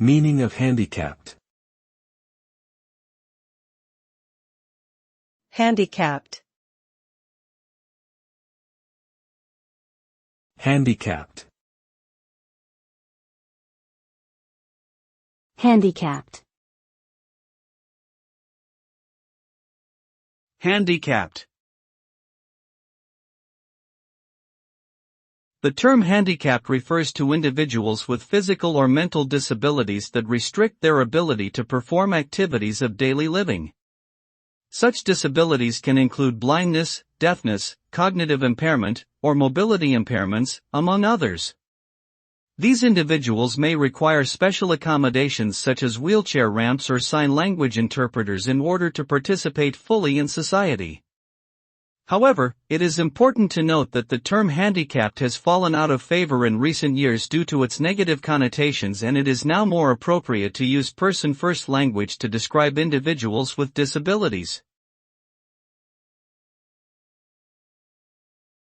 Meaning of handicapped. Handicapped. Handicapped. Handicapped. Handicapped. The term handicapped refers to individuals with physical or mental disabilities that restrict their ability to perform activities of daily living. Such disabilities can include blindness, deafness, cognitive impairment, or mobility impairments, among others. These individuals may require special accommodations such as wheelchair ramps or sign language interpreters in order to participate fully in society. However, it is important to note that the term handicapped has fallen out of favor in recent years due to its negative connotations, and it is now more appropriate to use person-first language to describe individuals with disabilities.